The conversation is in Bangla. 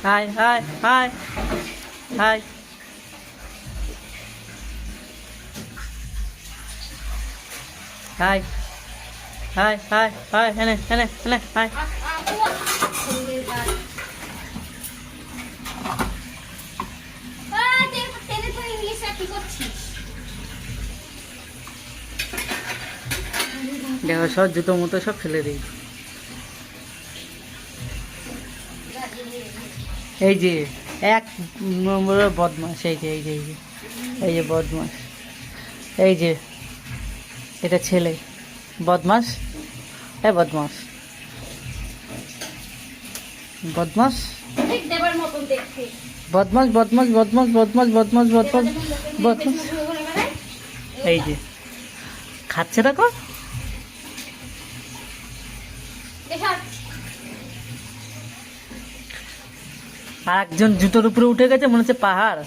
High high high high high high high high এনে এনে এনে হাই দেখো সব জুতো মুতো সব ফেলে দিই। এই যে এক নম্বরের বদমাস, এই যে এই যে এই যে এই যে বদমাস, এই যে এটা ছেলে বদমাস, এই বদমাস বদমাস বদমাস বদমাস বদমাস বদমাস বদমাস বদমাস বদমাস। এই যে খাচ্ছে দেখো। আর একজন জুতোর উপরে উঠে গেছে, মনে হচ্ছে পাহাড়।